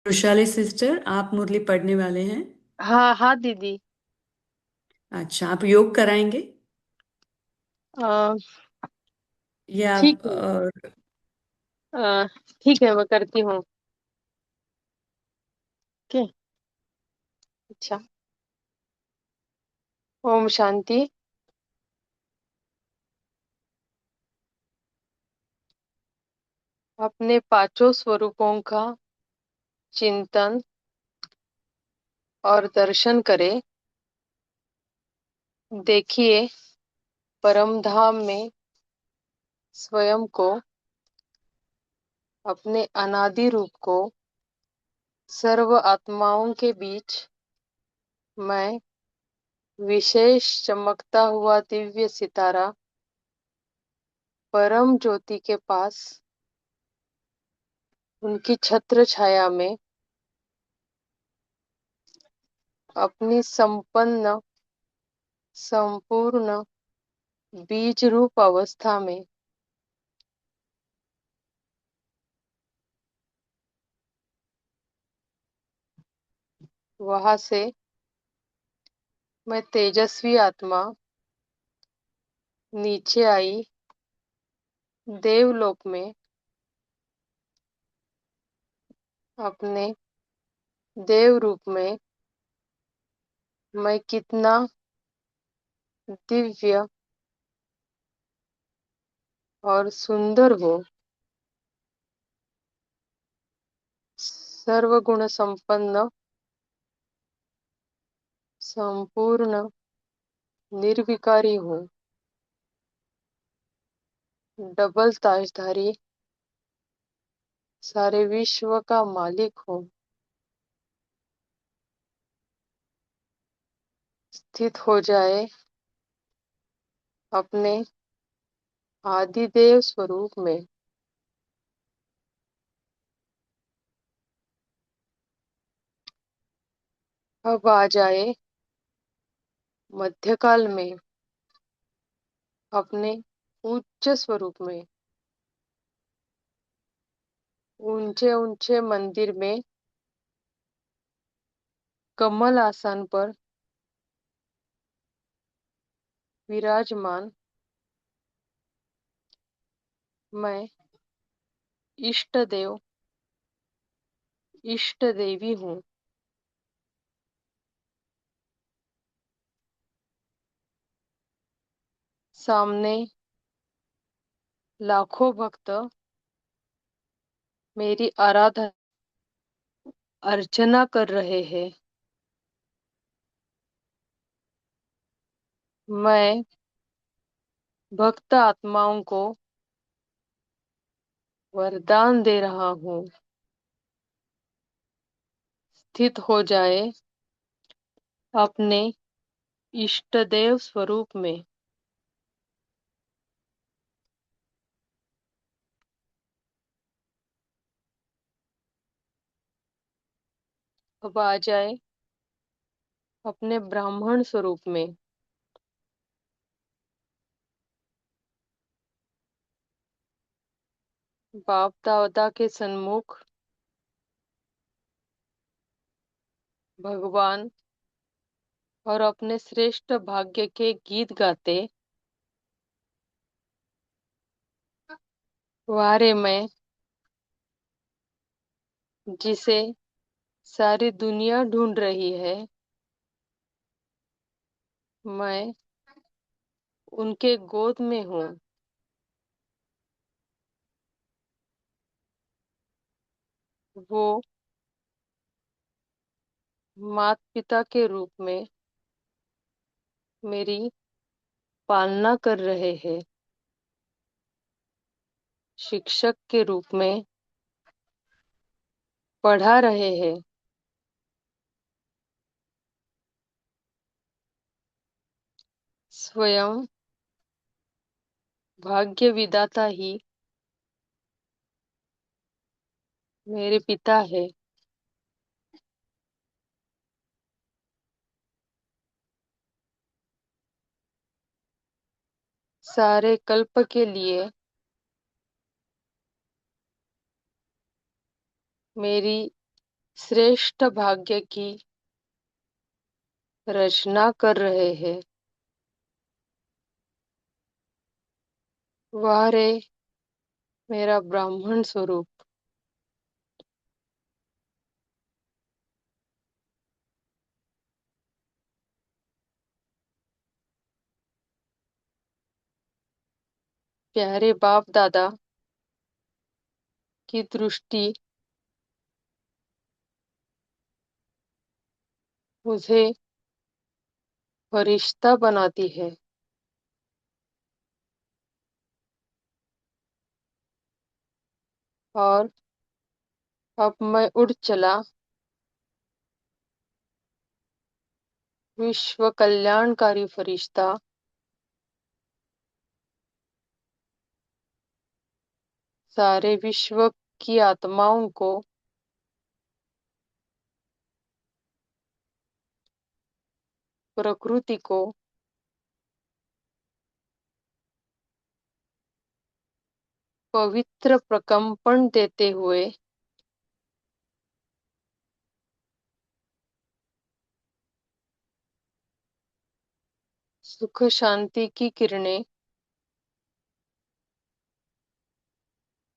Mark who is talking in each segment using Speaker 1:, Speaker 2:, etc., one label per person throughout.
Speaker 1: Vaishali sister, आप मुरली पढ़ने वाले हैं?
Speaker 2: हाँ हाँ दीदी।
Speaker 1: अच्छा, आप योग कराएंगे
Speaker 2: अ,
Speaker 1: या
Speaker 2: ठीक है। अ, ठीक है, मैं करती हूँ। ओके। अच्छा। ओम शांति। अपने पांचों स्वरूपों का चिंतन और दर्शन करें। देखिए, परम धाम में स्वयं को, अपने अनादि रूप को, सर्व आत्माओं के बीच मैं विशेष चमकता हुआ दिव्य सितारा परम ज्योति के पास, उनकी छत्र छाया में अपनी संपन्न संपूर्ण बीज रूप अवस्था में वहां से मैं तेजस्वी आत्मा नीचे आई, देवलोक में अपने देव रूप में मैं कितना दिव्य और सुंदर हूँ। सर्वगुण संपन्न, संपूर्ण निर्विकारी हूँ। डबल ताजधारी, सारे विश्व का मालिक हूँ। स्थित हो जाए अपने आदिदेव स्वरूप में। अब आ जाए मध्यकाल में अपने उच्च स्वरूप में। ऊंचे ऊंचे मंदिर में कमल आसन पर विराजमान मैं इष्ट देव इष्ट देवी हूँ। सामने लाखों भक्त मेरी आराधना अर्चना कर रहे हैं। मैं भक्त आत्माओं को वरदान दे रहा हूँ। स्थित हो जाए अपने इष्ट देव स्वरूप में। अब आ जाए अपने ब्राह्मण स्वरूप में। बाप दादा के सन्मुख भगवान और अपने श्रेष्ठ भाग्य के गीत गाते वारे मैं, जिसे सारी दुनिया ढूंढ रही है, मैं उनके गोद में हूँ। वो माता पिता के रूप में मेरी पालना कर रहे हैं। शिक्षक के रूप में पढ़ा रहे हैं। स्वयं भाग्य विधाता ही मेरे पिता है। सारे कल्प के लिए मेरी श्रेष्ठ भाग्य की रचना कर रहे हैं। वाह रे मेरा ब्राह्मण स्वरूप। प्यारे बाप दादा की दृष्टि मुझे फरिश्ता बनाती है। और अब मैं उड़ चला विश्व कल्याणकारी फरिश्ता, सारे विश्व की आत्माओं को, प्रकृति को पवित्र प्रकंपन देते हुए सुख शांति की किरणें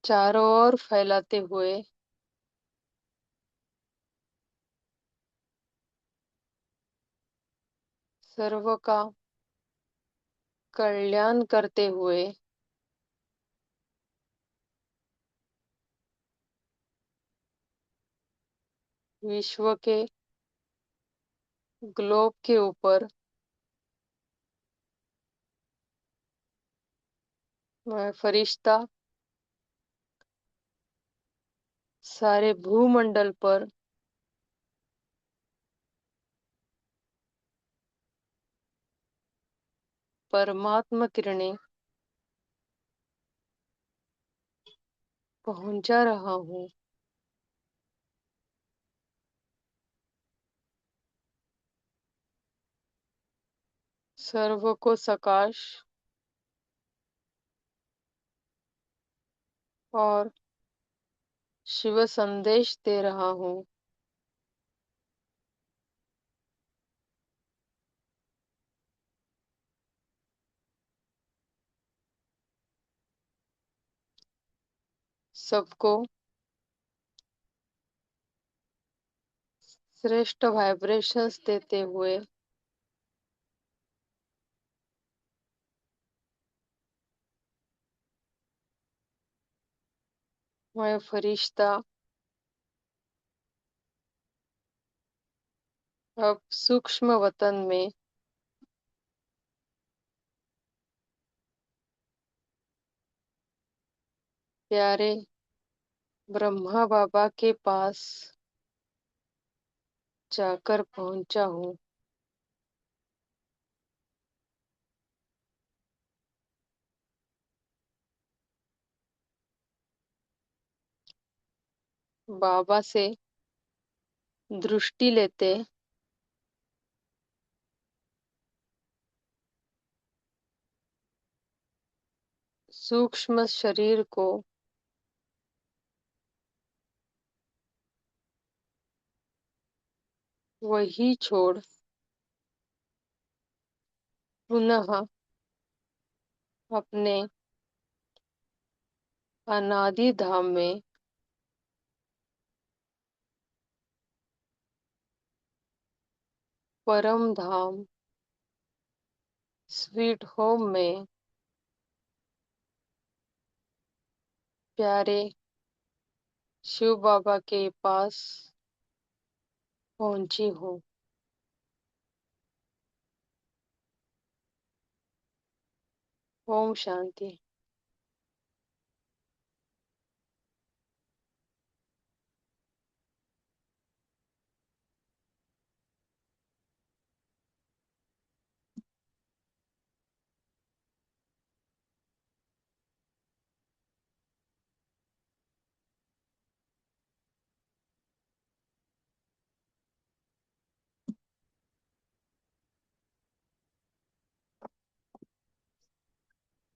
Speaker 2: चारों ओर फैलाते हुए सर्व का कल्याण करते हुए विश्व के ग्लोब के ऊपर मैं फरिश्ता सारे भूमंडल पर परमात्मा किरणें पहुंचा रहा हूँ। सर्व को सकाश और शिव संदेश दे रहा हूँ। सबको श्रेष्ठ वाइब्रेशंस देते हुए मैं फरिश्ता अब सूक्ष्म वतन में प्यारे ब्रह्मा बाबा के पास जाकर पहुंचा हूँ। बाबा से दृष्टि लेते सूक्ष्म शरीर को वही छोड़ पुनः अपने अनादि धाम में परम धाम स्वीट होम में प्यारे शिव बाबा के पास पहुंची हूँ। ओम शांति।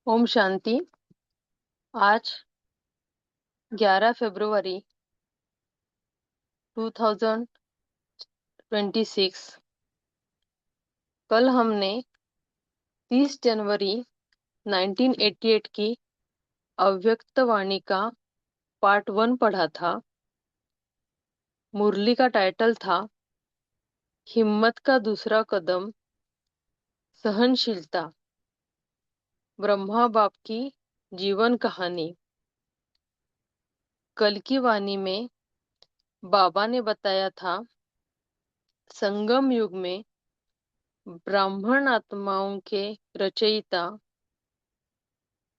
Speaker 2: ओम शांति। आज 11 फरवरी 2026। कल हमने 30 जनवरी 1988 की अव्यक्त वाणी का पार्ट 1 पढ़ा था। मुरली का टाइटल था हिम्मत का दूसरा कदम, सहनशीलता। ब्रह्मा बाप की जीवन कहानी। कल की वाणी में बाबा ने बताया था संगम युग में ब्राह्मण आत्माओं के रचयिता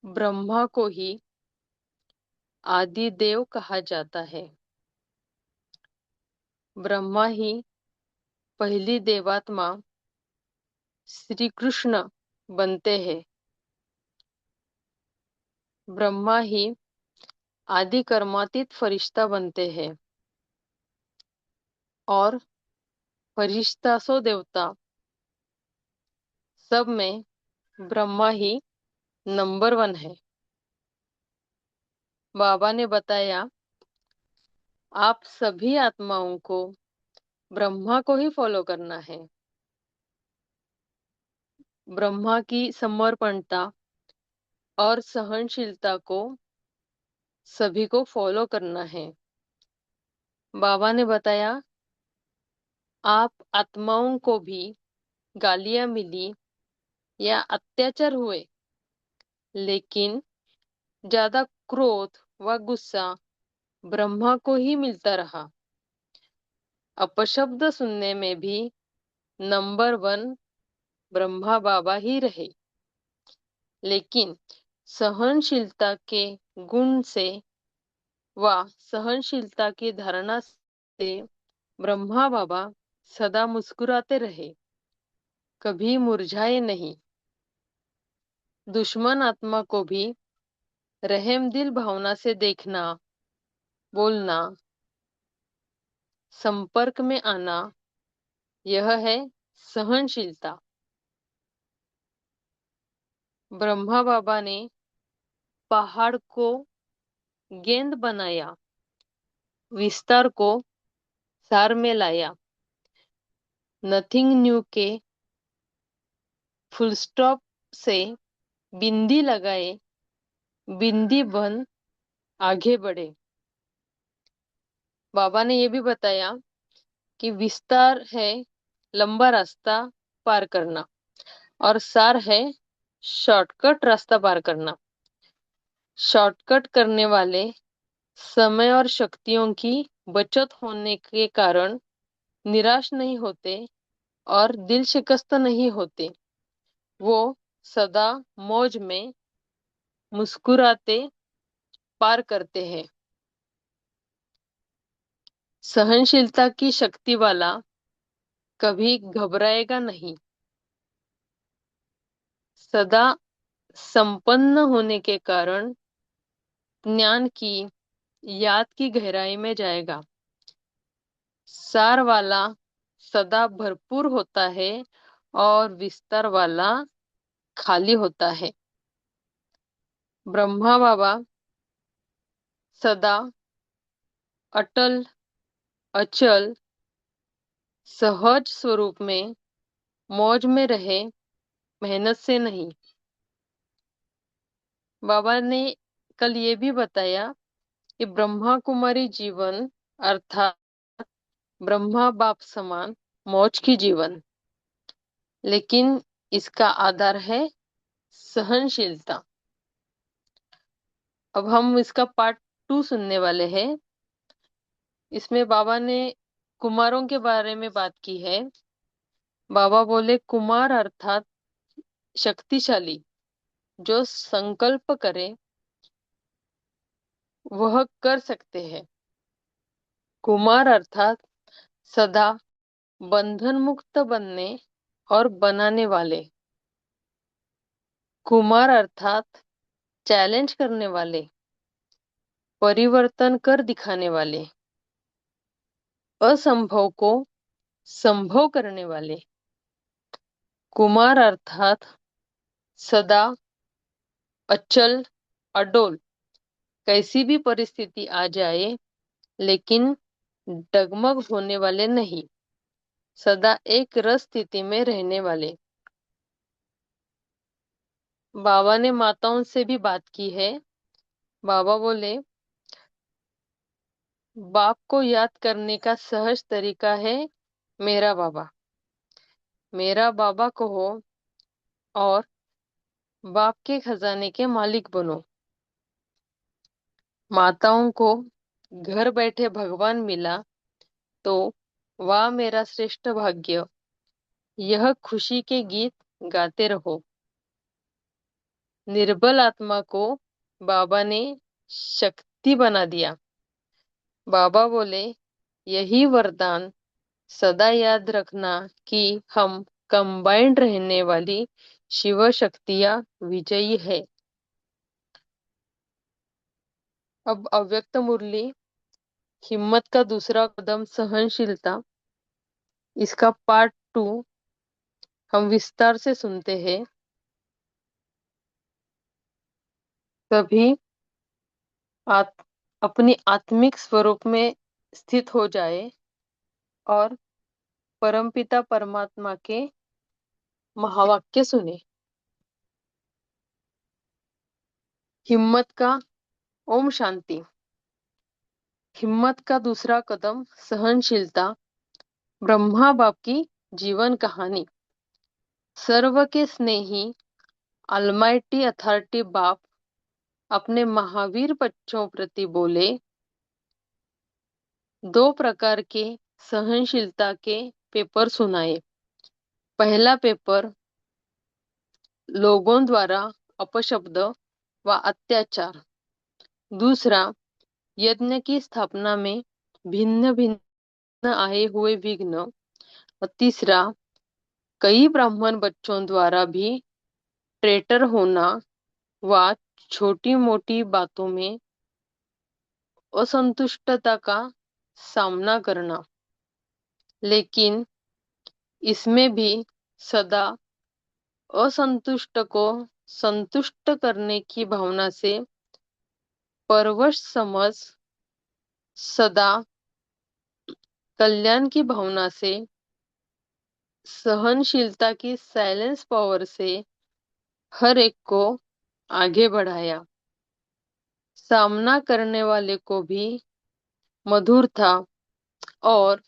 Speaker 2: ब्रह्मा को ही आदि देव कहा जाता है। ब्रह्मा ही पहली देवात्मा श्री कृष्ण बनते हैं। ब्रह्मा ही आदि कर्मातीत फरिश्ता बनते हैं और फरिश्ता सो देवता सब में ब्रह्मा ही नंबर 1 है। बाबा ने बताया आप सभी आत्माओं को ब्रह्मा को ही फॉलो करना है। ब्रह्मा की समर्पणता और सहनशीलता को सभी को फॉलो करना है। बाबा ने बताया आप आत्माओं को भी गालियां मिली या अत्याचार हुए, लेकिन ज्यादा क्रोध व गुस्सा ब्रह्मा को ही मिलता रहा। अपशब्द सुनने में भी नंबर 1 ब्रह्मा बाबा ही रहे, लेकिन सहनशीलता के गुण से व सहनशीलता की धारणा से ब्रह्मा बाबा सदा मुस्कुराते रहे, कभी मुरझाए नहीं। दुश्मन आत्मा को भी रहम दिल भावना से देखना, बोलना, संपर्क में आना, यह है सहनशीलता। ब्रह्मा बाबा ने पहाड़ को गेंद बनाया, विस्तार को सार में लाया। नथिंग न्यू के फुल स्टॉप से बिंदी लगाए, बिंदी बन आगे बढ़े। बाबा ने यह भी बताया कि विस्तार है लंबा रास्ता पार करना और सार है शॉर्टकट रास्ता पार करना। शॉर्टकट करने वाले समय और शक्तियों की बचत होने के कारण निराश नहीं होते और दिल शिकस्त नहीं होते। वो सदा मौज में मुस्कुराते पार करते हैं। सहनशीलता की शक्ति वाला कभी घबराएगा नहीं। सदा संपन्न होने के कारण ज्ञान की याद की गहराई में जाएगा। सार वाला सदा भरपूर होता है और विस्तार वाला खाली होता है। ब्रह्मा बाबा सदा अटल, अचल, सहज स्वरूप में मौज में रहे, मेहनत से नहीं। बाबा ने कल ये भी बताया कि ब्रह्मा कुमारी जीवन अर्थात ब्रह्मा बाप समान मौज की जीवन, लेकिन इसका आधार है सहनशीलता। अब हम इसका पार्ट 2 सुनने वाले हैं। इसमें बाबा ने कुमारों के बारे में बात की है। बाबा बोले कुमार अर्थात शक्तिशाली, जो संकल्प करे वह कर सकते हैं। कुमार अर्थात सदा बंधन मुक्त बनने और बनाने वाले। कुमार अर्थात चैलेंज करने वाले, परिवर्तन कर दिखाने वाले, असंभव को संभव करने वाले। कुमार अर्थात सदा अचल, अडोल, कैसी भी परिस्थिति आ जाए लेकिन डगमग होने वाले नहीं, सदा एक रस स्थिति में रहने वाले। बाबा ने माताओं से भी बात की है। बाबा बोले, बाप को याद करने का सहज तरीका है मेरा बाबा। मेरा बाबा कहो और बाप के खजाने के मालिक बनो। माताओं को घर बैठे भगवान मिला तो वाह मेरा श्रेष्ठ भाग्य। यह खुशी के गीत गाते रहो। निर्बल आत्मा को बाबा ने शक्ति बना दिया। बाबा बोले, यही वरदान सदा याद रखना कि हम कंबाइंड रहने वाली शिव शक्तियां विजयी है। अब अव्यक्त मुरली, हिम्मत का दूसरा कदम सहनशीलता, इसका पार्ट 2 हम विस्तार से सुनते हैं। तभी आत, अपनी आत्मिक स्वरूप में स्थित हो जाए और परमपिता परमात्मा के महावाक्य सुने। हिम्मत का ओम शांति। हिम्मत का दूसरा कदम सहनशीलता, ब्रह्मा बाप की जीवन कहानी। सर्व के स्नेही अलमाइटी अथॉरिटी बाप अपने महावीर बच्चों प्रति बोले, दो प्रकार के सहनशीलता के पेपर सुनाए। पहला पेपर, लोगों द्वारा अपशब्द व अत्याचार। दूसरा, यज्ञ की स्थापना में भिन्न भिन्न आए हुए विघ्न। और तीसरा, कई ब्राह्मण बच्चों द्वारा भी ट्रेटर होना व छोटी मोटी बातों में असंतुष्टता का सामना करना। लेकिन इसमें भी सदा असंतुष्ट को संतुष्ट करने की भावना से परवश समझ, सदा कल्याण की भावना से, सहनशीलता की साइलेंस पावर से हर एक को आगे बढ़ाया। सामना करने वाले को भी मधुर था और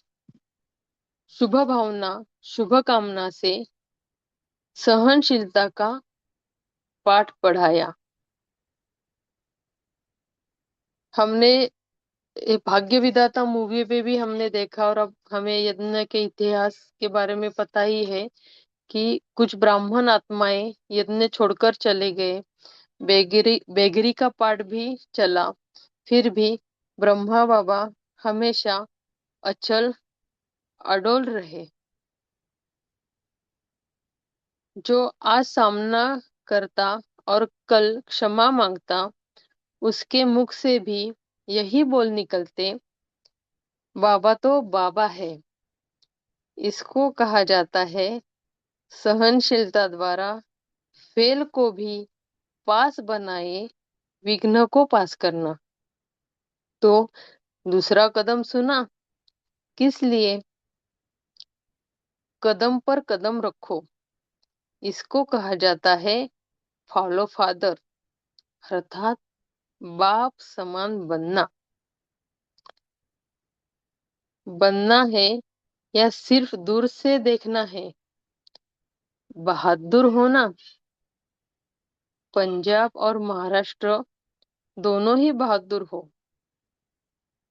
Speaker 2: शुभ भावना, शुभ कामना से सहनशीलता का पाठ पढ़ाया। हमने ये भाग्य विधाता मूवी पे भी हमने देखा और अब हमें यज्ञ के इतिहास के बारे में पता ही है कि कुछ ब्राह्मण आत्माएं यज्ञ छोड़कर चले गए। बेगरी बेगरी का पाठ भी चला, फिर भी ब्रह्मा बाबा हमेशा अचल अडोल रहे। जो आज सामना करता और कल क्षमा मांगता, उसके मुख से भी यही बोल निकलते, बाबा तो बाबा है। इसको कहा जाता है सहनशीलता द्वारा फेल को भी पास बनाए, विघ्न को पास करना। तो दूसरा कदम सुना, किस लिए? कदम पर कदम रखो। इसको कहा जाता है फॉलो फादर, अर्थात बाप समान बनना। बनना है या सिर्फ दूर से देखना है? बहादुर होना। पंजाब और महाराष्ट्र दोनों ही बहादुर हो।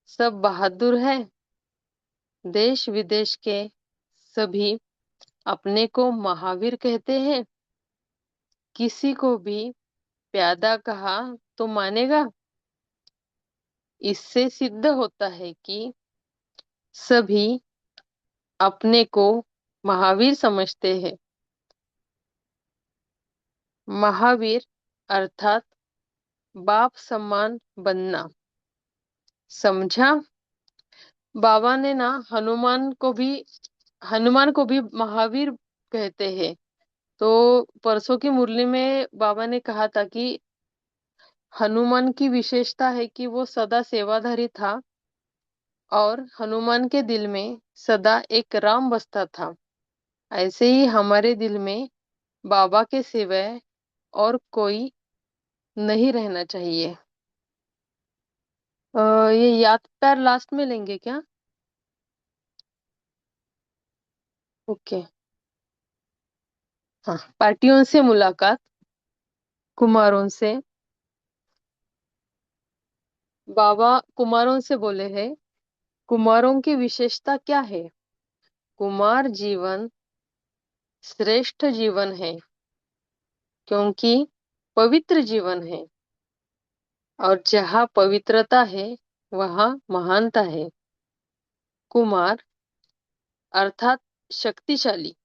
Speaker 2: सब बहादुर है। देश विदेश के सभी अपने को महावीर कहते हैं। किसी को भी प्यादा कहा तो मानेगा। इससे सिद्ध होता है कि सभी अपने को महावीर समझते हैं। महावीर अर्थात बाप समान बनना। समझा? बाबा ने ना हनुमान को भी महावीर कहते हैं। तो परसों की मुरली में बाबा ने कहा था कि हनुमान की विशेषता है कि वो सदा सेवाधारी था और हनुमान के दिल में सदा एक राम बसता था। ऐसे ही हमारे दिल में बाबा के सिवाय और कोई नहीं रहना चाहिए। ये याद पैर लास्ट में लेंगे क्या? ओके। हाँ, पार्टियों से मुलाकात, कुमारों से। बाबा कुमारों से बोले हैं, कुमारों की विशेषता क्या है? कुमार जीवन श्रेष्ठ जीवन है, क्योंकि पवित्र जीवन है, और जहाँ पवित्रता है वहाँ महानता है। कुमार अर्थात शक्तिशाली,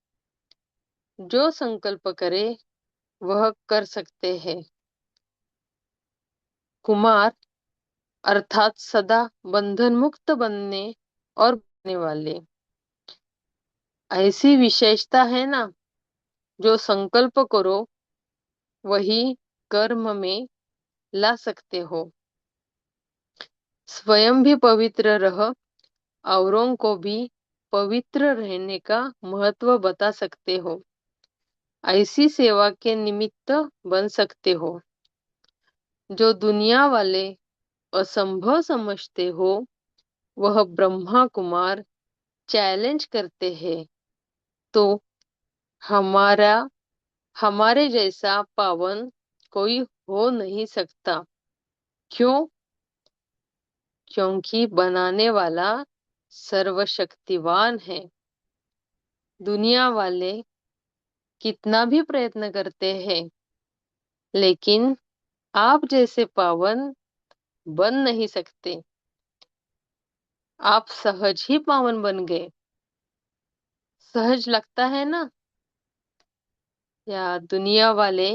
Speaker 2: जो संकल्प करे वह कर सकते हैं। कुमार अर्थात सदा बंधन मुक्त बनने और बनने वाले। ऐसी विशेषता है ना, जो संकल्प करो वही कर्म में ला सकते हो। स्वयं भी पवित्र रह, औरों को भी पवित्र रहने का महत्व बता सकते हो। ऐसी सेवा के निमित्त बन सकते हो। जो दुनिया वाले असंभव समझते हो, वह ब्रह्मा कुमार चैलेंज करते हैं। तो हमारा हमारे जैसा पावन कोई हो नहीं सकता। क्यों? क्योंकि बनाने वाला सर्वशक्तिवान है। दुनिया वाले कितना भी प्रयत्न करते हैं, लेकिन आप जैसे पावन बन नहीं सकते। आप सहज ही पावन बन गए। सहज लगता है ना? या दुनिया वाले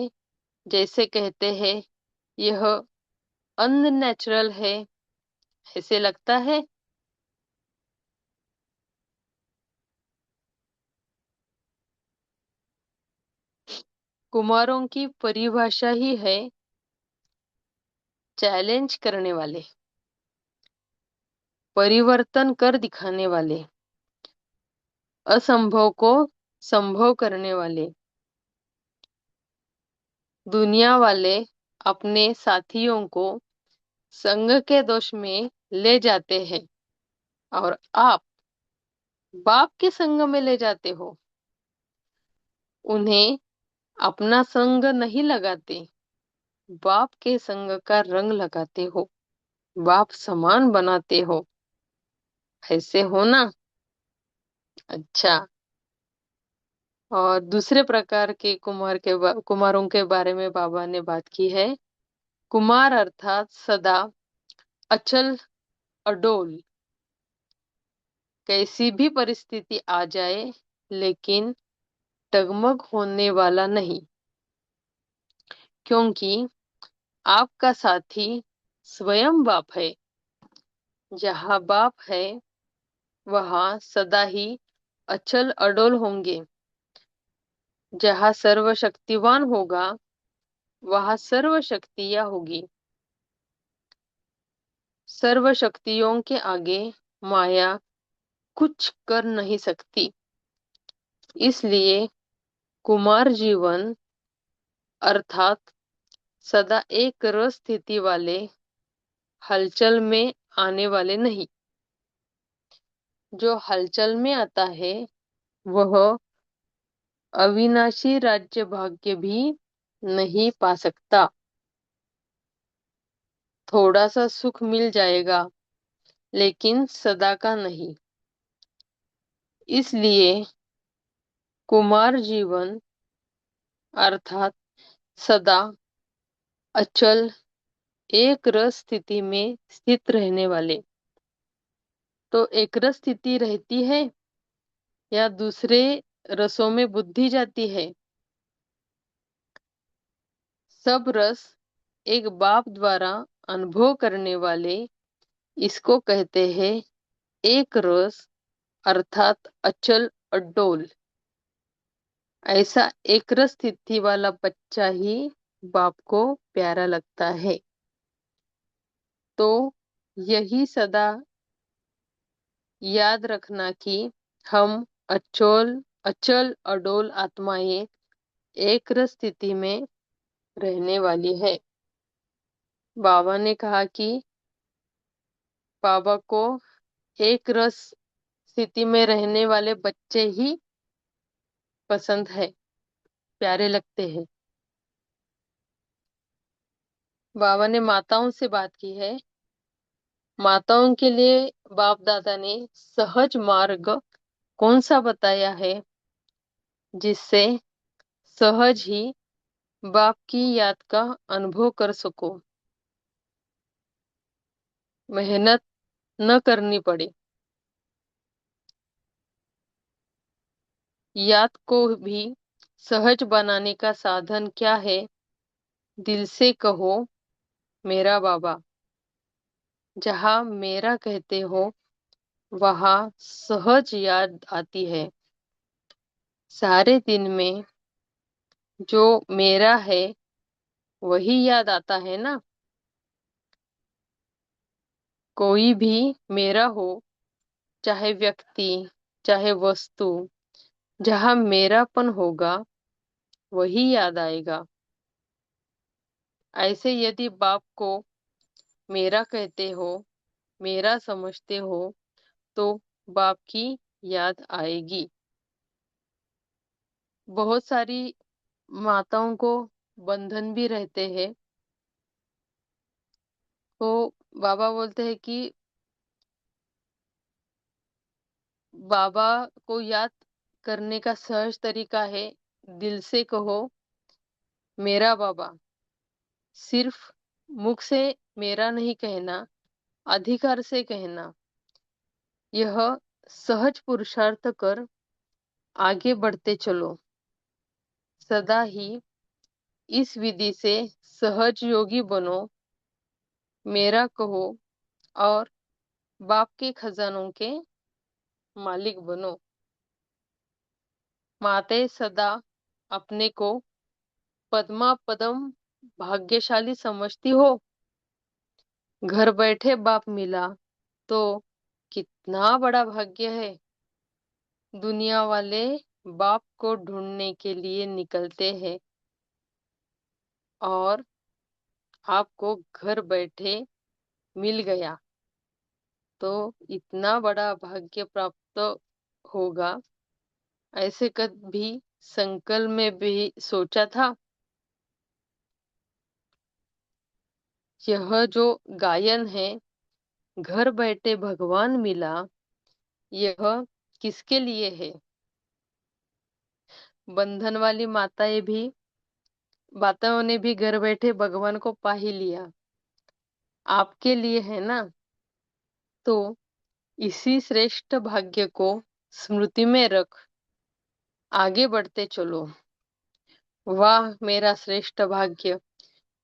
Speaker 2: जैसे कहते हैं, यह अननेचुरल है, ऐसे लगता है। कुमारों की परिभाषा ही है चैलेंज करने वाले, परिवर्तन कर दिखाने वाले, असंभव को संभव करने वाले। दुनिया वाले अपने साथियों को संग के दोष में ले जाते हैं, और आप बाप के संग में ले जाते हो। उन्हें अपना संग नहीं लगाते, बाप के संग का रंग लगाते हो, बाप समान बनाते हो। ऐसे हो ना? अच्छा। और दूसरे प्रकार के कुमारों के बारे में बाबा ने बात की है। कुमार अर्थात सदा अचल, अडोल, कैसी भी परिस्थिति आ जाए लेकिन डगमग होने वाला नहीं। क्योंकि आपका साथी स्वयं बाप है। जहाँ बाप है वहाँ सदा ही अचल अडोल होंगे। जहाँ सर्वशक्तिवान होगा वहाँ सर्व शक्तियाँ होगी। सर्व शक्तियों के आगे माया कुछ कर नहीं सकती। इसलिए कुमार जीवन अर्थात सदा एक रस स्थिति वाले, हलचल में आने वाले नहीं। जो हलचल में आता है वह अविनाशी राज्य भाग्य भी नहीं पा सकता। थोड़ा सा सुख मिल जाएगा, लेकिन सदा का नहीं। इसलिए कुमार जीवन अर्थात सदा अचल एक रस स्थिति में स्थित रहने वाले। तो एक रस स्थिति रहती है या दूसरे रसों में बुद्धि जाती है? सब रस एक बाप द्वारा अनुभव करने वाले, इसको कहते हैं एक रस अर्थात अचल अडोल। ऐसा एक रस स्थिति वाला बच्चा ही बाप को प्यारा लगता है। तो यही सदा याद रखना कि हम अचल अचल अडोल आत्माएं एक रस स्थिति में रहने वाली है। बाबा ने कहा कि बाबा को एक रस स्थिति में रहने वाले बच्चे ही पसंद है, प्यारे लगते हैं। बाबा ने माताओं से बात की है। माताओं के लिए बाप दादा ने सहज मार्ग कौन सा बताया है, जिससे सहज ही बाप की याद का अनुभव कर सको, मेहनत न करनी पड़े। याद को भी सहज बनाने का साधन क्या है? दिल से कहो मेरा बाबा। जहाँ मेरा कहते हो वहाँ सहज याद आती है। सारे दिन में जो मेरा है वही याद आता है ना। कोई भी मेरा हो, चाहे व्यक्ति, चाहे वस्तु, जहाँ मेरापन होगा वही याद आएगा। ऐसे यदि बाप को मेरा कहते हो, मेरा समझते हो, तो बाप की याद आएगी। बहुत सारी माताओं को बंधन भी रहते हैं, तो बाबा बोलते हैं कि बाबा को याद करने का सहज तरीका है, दिल से कहो मेरा बाबा। सिर्फ मुख से मेरा नहीं कहना, अधिकार से कहना। यह सहज पुरुषार्थ कर आगे बढ़ते चलो। सदा ही इस विधि से सहज योगी बनो, मेरा कहो, और बाप के खजानों के मालिक बनो। माते सदा अपने को पद्मा पदम भाग्यशाली समझती हो। घर बैठे बाप मिला तो कितना बड़ा भाग्य है। दुनिया वाले बाप को ढूंढने के लिए निकलते हैं, और आपको घर बैठे मिल गया तो इतना बड़ा भाग्य प्राप्त होगा, ऐसे कभी संकल्प में भी सोचा था? यह जो गायन है, घर बैठे भगवान मिला, यह किसके लिए है? बंधन वाली माताओं ने भी घर बैठे भगवान को पा ही लिया, आपके लिए है ना। तो इसी श्रेष्ठ भाग्य को स्मृति में रख आगे बढ़ते चलो। वाह मेरा श्रेष्ठ भाग्य,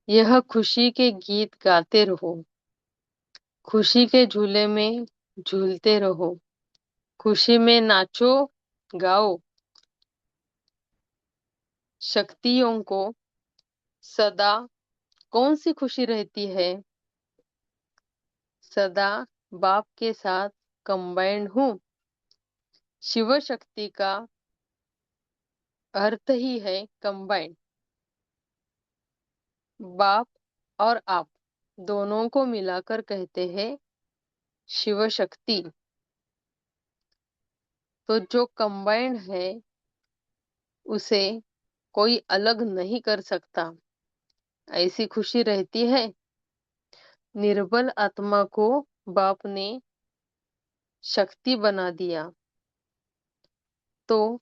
Speaker 2: यह खुशी के गीत गाते रहो, खुशी के झूले में झूलते रहो, खुशी में नाचो गाओ। शक्तियों को सदा कौन सी खुशी रहती है? सदा बाप के साथ कंबाइंड हूँ। शिव शक्ति का अर्थ ही है कंबाइंड। बाप और आप दोनों को मिलाकर कहते हैं शिव शक्ति। तो जो कंबाइंड है उसे कोई अलग नहीं कर सकता, ऐसी खुशी रहती है। निर्बल आत्मा को बाप ने शक्ति बना दिया, तो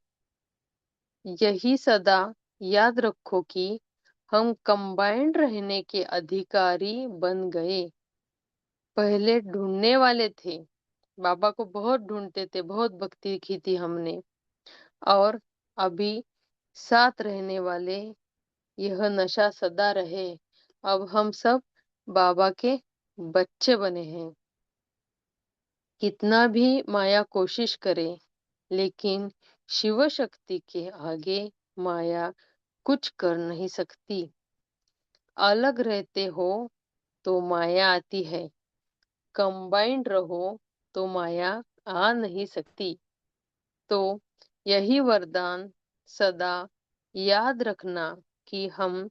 Speaker 2: यही सदा याद रखो कि हम कंबाइंड रहने के अधिकारी बन गए। पहले ढूंढने वाले थे, बाबा को बहुत ढूंढते थे, बहुत भक्ति की थी हमने, और अभी साथ रहने वाले। यह नशा सदा रहे। अब हम सब बाबा के बच्चे बने हैं। कितना भी माया कोशिश करे, लेकिन शिव शक्ति के आगे माया कुछ कर नहीं सकती। अलग रहते हो तो माया आती है, कंबाइंड रहो तो माया आ नहीं सकती। तो यही वरदान सदा याद रखना कि हम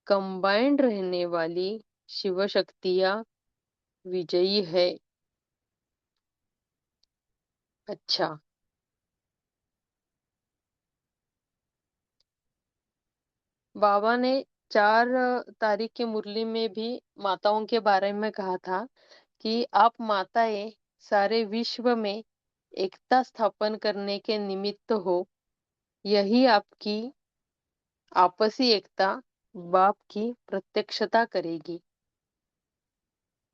Speaker 2: कंबाइंड रहने वाली शिव शक्तियां विजयी है। अच्छा। बाबा ने 4 तारीख की मुरली में भी माताओं के बारे में कहा था कि आप माताएं सारे विश्व में एकता स्थापन करने के निमित्त हो। यही आपकी आपसी एकता बाप की प्रत्यक्षता करेगी।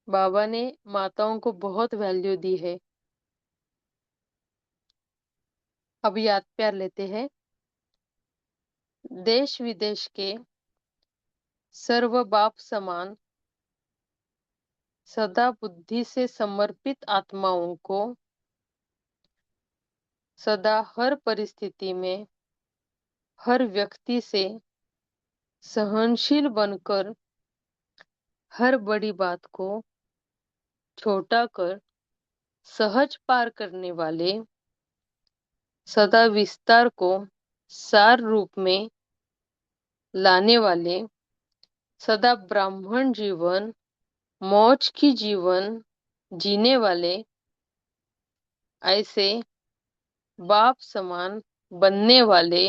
Speaker 2: बाबा ने माताओं को बहुत वैल्यू दी है। अब याद प्यार लेते हैं। देश विदेश के सर्व बाप समान सदा बुद्धि से समर्पित आत्माओं को सदा हर परिस्थिति में हर व्यक्ति से सहनशील बनकर हर बड़ी बात को छोटा कर सहज पार करने वाले सदा विस्तार को सार रूप में लाने वाले सदा ब्राह्मण जीवन मौज की जीवन जीने वाले ऐसे बाप समान बनने वाले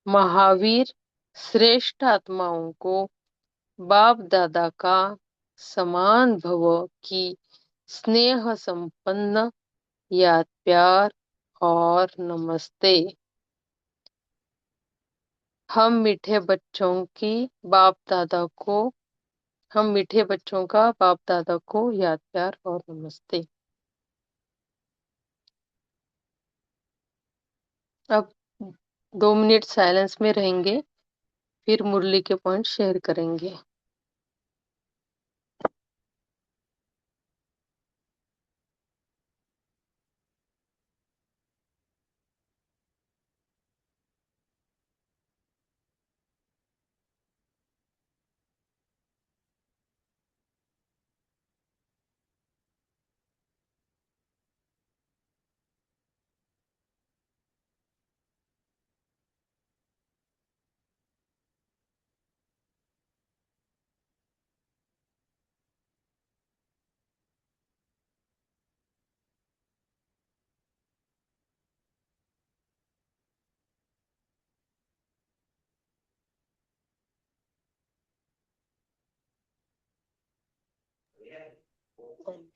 Speaker 2: महावीर श्रेष्ठ आत्माओं को बाप दादा का समान भव की स्नेह संपन्न याद प्यार और नमस्ते। हम मीठे बच्चों की बाप दादा को हम मीठे बच्चों का बाप दादा को याद प्यार और नमस्ते। अब 2 मिनट साइलेंस में रहेंगे, फिर मुरली के पॉइंट शेयर करेंगे।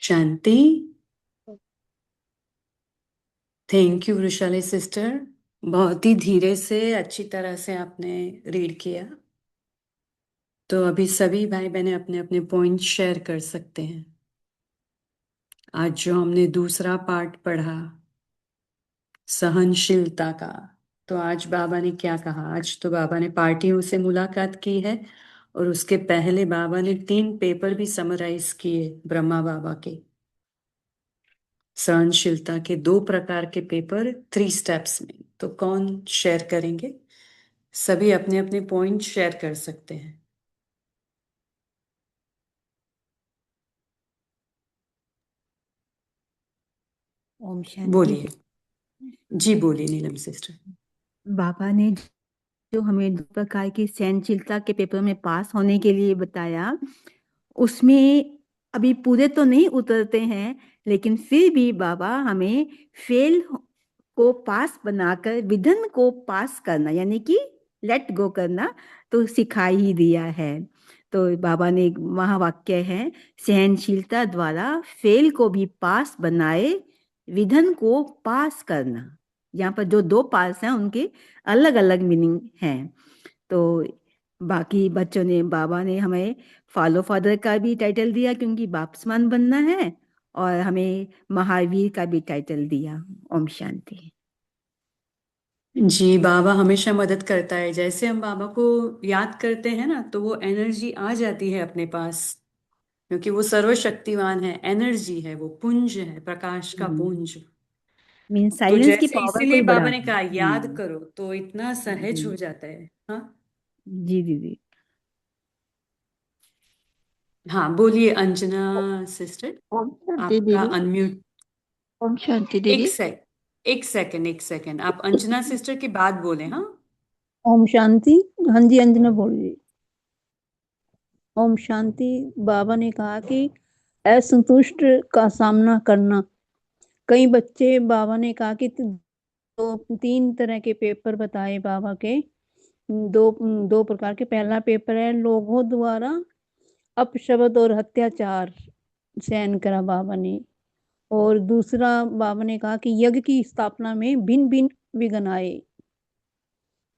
Speaker 1: शांति। थैंक यू वृषाली सिस्टर, बहुत ही धीरे से अच्छी तरह से आपने रीड किया। तो अभी सभी भाई बहनें अपने अपने पॉइंट शेयर कर सकते हैं। आज जो हमने दूसरा पार्ट पढ़ा सहनशीलता का, तो आज बाबा ने क्या कहा। आज तो बाबा ने पार्टियों से मुलाकात की है और उसके पहले बाबा ने 3 पेपर भी समराइज किए ब्रह्मा बाबा के। सहनशीलता के 2 प्रकार के पेपर 3 स्टेप्स में। तो कौन शेयर करेंगे? सभी अपने अपने पॉइंट शेयर कर सकते हैं।
Speaker 3: ओम शांति।
Speaker 1: बोलिए। जी बोलिए नीलम सिस्टर।
Speaker 3: बाबा ने जो हमें 2 प्रकार की सहनशीलता के पेपर में पास होने के लिए बताया, उसमें अभी पूरे तो नहीं उतरते हैं, लेकिन फिर भी बाबा हमें फेल को पास बनाकर विधन को पास करना, यानी कि लेट गो करना, तो सिखा ही दिया है। तो बाबा ने एक महावाक्य है, सहनशीलता द्वारा फेल को भी पास बनाए विधन को पास करना। यहाँ पर जो 2 पास हैं उनके अलग अलग मीनिंग हैं। तो बाकी बच्चों ने, बाबा ने हमें फॉलो फादर का भी टाइटल दिया क्योंकि बापसमान बनना है, और हमें महावीर का भी टाइटल दिया। ओम शांति।
Speaker 1: जी बाबा हमेशा मदद करता है। जैसे हम बाबा को याद करते हैं ना, तो वो एनर्जी आ जाती है अपने पास, क्योंकि वो सर्वशक्तिवान है, एनर्जी है, वो पुंज है, प्रकाश का पुंज।
Speaker 3: मीन
Speaker 1: तो
Speaker 3: साइलेंस की
Speaker 1: जैसे
Speaker 3: पावर को
Speaker 1: इसीलिए
Speaker 3: ही
Speaker 1: बाबा ने
Speaker 3: बढ़ाना।
Speaker 1: कहा याद करो, तो इतना सहज
Speaker 3: जी
Speaker 1: हो जाता है। हाँ।
Speaker 3: जी दीदी।
Speaker 1: हाँ बोलिए अंजना सिस्टर,
Speaker 3: ओम शांति
Speaker 1: आपका
Speaker 3: दीदी।
Speaker 1: अनम्यूट।
Speaker 3: ओम शांति
Speaker 1: एक
Speaker 3: दीदी।
Speaker 1: सेक एक सेकंड आप अंजना सिस्टर की बात बोले, हाँ।
Speaker 3: ओम शांति। हाँ जी, अंजना बोल रही। ओम शांति। बाबा ने कहा कि असंतुष्ट का सामना करना। कई बच्चे, बाबा ने कहा कि दो तीन तरह के पेपर बताए बाबा के। दो दो प्रकार के। पहला पेपर है लोगों द्वारा अपशब्द और अत्याचार सहन करा बाबा ने। और दूसरा बाबा ने कहा कि यज्ञ की स्थापना में भिन्न भिन्न विघ्न आए।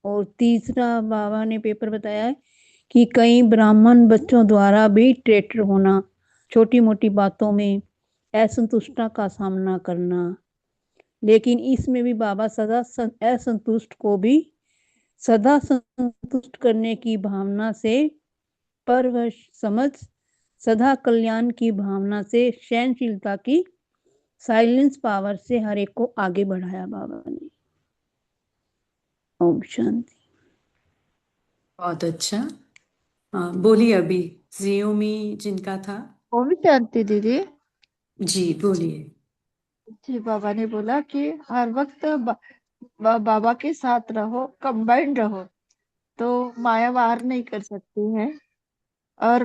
Speaker 3: और तीसरा बाबा ने पेपर बताया है कि कई ब्राह्मण बच्चों द्वारा भी ट्रेटर होना, छोटी मोटी बातों में असंतुष्टता का सामना करना। लेकिन इसमें भी बाबा सदा असंतुष्ट को भी सदा संतुष्ट करने की भावना से परवश समझ, सदा कल्याण की भावना से, सहनशीलता की साइलेंस पावर से हर एक को आगे बढ़ाया बाबा ने। ओम शांति।
Speaker 1: बहुत अच्छा। हाँ, बोलिए अभी। जियोमी जिनका था।
Speaker 4: ओम शांति दीदी।
Speaker 1: जी बोलिए।
Speaker 4: जी, बाबा ने बोला कि हर वक्त बाबा के साथ रहो, कंबाइंड रहो, तो माया वार नहीं कर सकती है। और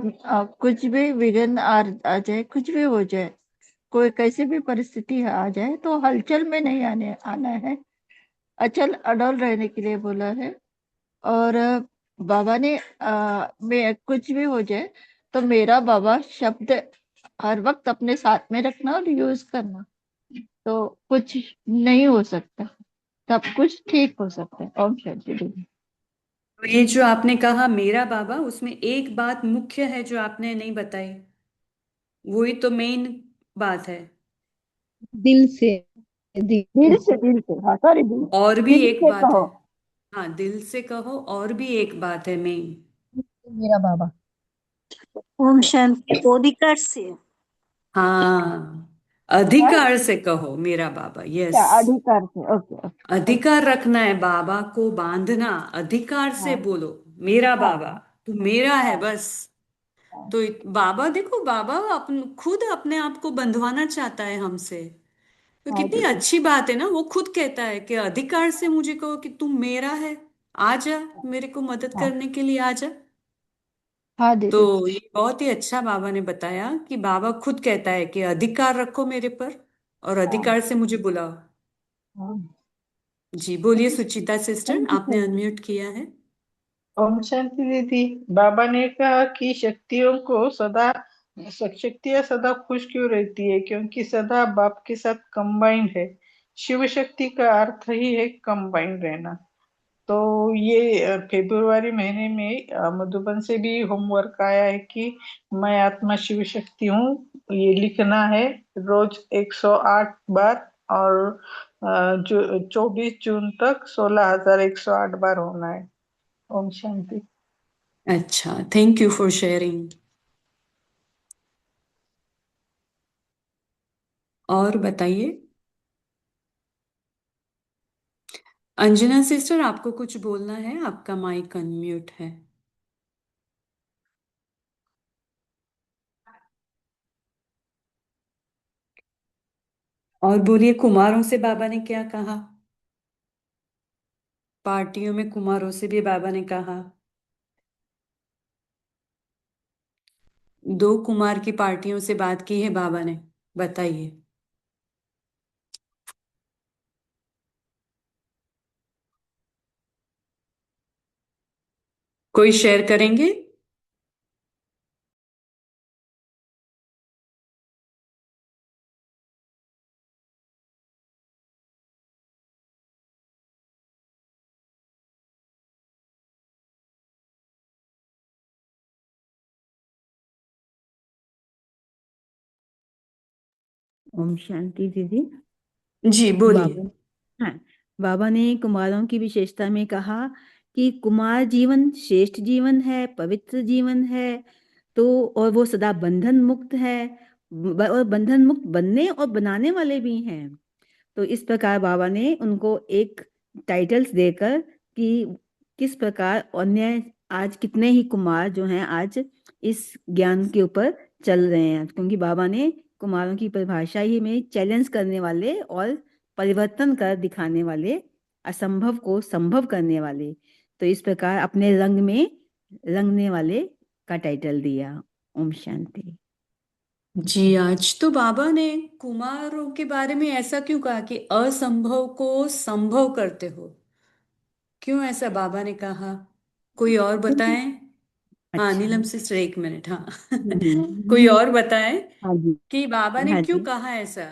Speaker 4: कुछ भी विघ्न आ जाए, कुछ भी हो जाए, कोई कैसी भी परिस्थिति आ जाए, तो हलचल में नहीं आना है, अचल अडोल रहने के लिए बोला है। और बाबा ने मैं कुछ भी हो जाए तो मेरा बाबा शब्द हर वक्त अपने साथ में रखना और यूज करना, तो कुछ नहीं हो सकता, सब कुछ ठीक हो सकता है। ओम शांति दीदी।
Speaker 1: तो ये जो आपने कहा मेरा बाबा, उसमें एक बात मुख्य है जो आपने नहीं बताई, वही तो मेन बात है।
Speaker 3: दिल से। दिल से।
Speaker 4: दिल से, हाँ सॉरी, दिल
Speaker 1: और भी
Speaker 4: दिल
Speaker 1: एक
Speaker 4: से
Speaker 1: बात है।
Speaker 4: कहो।
Speaker 1: हाँ, दिल से कहो, और भी एक बात है मेन।
Speaker 3: मेरा बाबा।
Speaker 5: ओम शांति बॉडीगार्ड से।
Speaker 1: हाँ,
Speaker 4: हाँ,
Speaker 1: अधिकार से कहो मेरा बाबा, यस।
Speaker 4: क्या अधिकार से? Okay okay okay.
Speaker 1: अधिकार रखना है, बाबा को बांधना, अधिकार से
Speaker 4: हाँ
Speaker 1: बोलो मेरा
Speaker 4: हाँ
Speaker 1: बाबा, तू मेरा है
Speaker 4: हाँ
Speaker 1: बस।
Speaker 4: हाँ
Speaker 1: तो बाबा देखो, बाबा खुद अपने आप को बंधवाना चाहता है हमसे। तो
Speaker 4: हाँ
Speaker 1: कितनी
Speaker 4: दीदी।
Speaker 1: अच्छी बात है ना, वो खुद कहता है कि अधिकार से मुझे कहो कि तू मेरा है, आ जा, मेरे को मदद
Speaker 4: हाँ
Speaker 1: करने के लिए आ जा।
Speaker 4: हाँ दीदी।
Speaker 1: तो ये बहुत ही अच्छा बाबा ने बताया कि बाबा खुद कहता है कि अधिकार रखो मेरे पर, और
Speaker 4: हाँ
Speaker 1: अधिकार से मुझे बुलाओ।
Speaker 4: हाँ।
Speaker 1: जी बोलिए सुचिता सिस्टर, आपने अनम्यूट किया है।
Speaker 6: ओम शांति दीदी। बाबा ने कहा कि शक्तियों को सदा शक्तियां सदा खुश क्यों रहती है, क्योंकि सदा बाप के साथ कंबाइंड है। शिव शक्ति का अर्थ ही है कंबाइंड रहना। तो ये फरवरी महीने में मधुबन से भी होमवर्क आया है कि मैं आत्मा शिव शक्ति हूँ, ये लिखना है रोज 108 बार। और जो 24 जून तक 16,108 बार होना है। ओम शांति।
Speaker 1: अच्छा, थैंक यू फॉर शेयरिंग। और बताइए। अंजना सिस्टर, आपको कुछ बोलना है? आपका माइक अनम्यूट है। और बोलिए, कुमारों से बाबा ने क्या कहा? पार्टियों में कुमारों से भी बाबा ने कहा। 2 कुमार की पार्टियों से बात की है बाबा ने, बताइए। कोई शेयर करेंगे?
Speaker 3: ओम शांति दीदी।
Speaker 1: जी बोलिए।
Speaker 3: बाबा, हाँ, बाबा ने कुमारों की विशेषता में कहा कि कुमार जीवन श्रेष्ठ जीवन है, पवित्र जीवन है। तो और वो सदा बंधन मुक्त है, और बंधन मुक्त बनने और बनाने वाले भी हैं। तो इस प्रकार बाबा ने उनको एक टाइटल्स देकर कि किस प्रकार अन्य आज कितने ही कुमार जो हैं आज इस ज्ञान के ऊपर चल रहे हैं, क्योंकि बाबा ने कुमारों की परिभाषा ही में चैलेंज करने वाले और परिवर्तन कर दिखाने वाले, असंभव को संभव करने वाले। तो इस प्रकार अपने रंग में रंगने वाले का टाइटल दिया। ओम शांति।
Speaker 1: जी, आज तो बाबा ने कुमारों के बारे में ऐसा क्यों कहा कि असंभव को संभव करते हो? क्यों ऐसा बाबा ने कहा? कोई और बताएं? हाँ,
Speaker 3: अच्छा।
Speaker 1: नीलम सिस्टर, एक मिनट। हाँ। कोई
Speaker 3: हम्म,
Speaker 1: और बताएं
Speaker 3: हाँ जी।
Speaker 1: कि बाबा ने
Speaker 3: हाँ
Speaker 1: क्यों
Speaker 3: जी।
Speaker 1: कहा ऐसा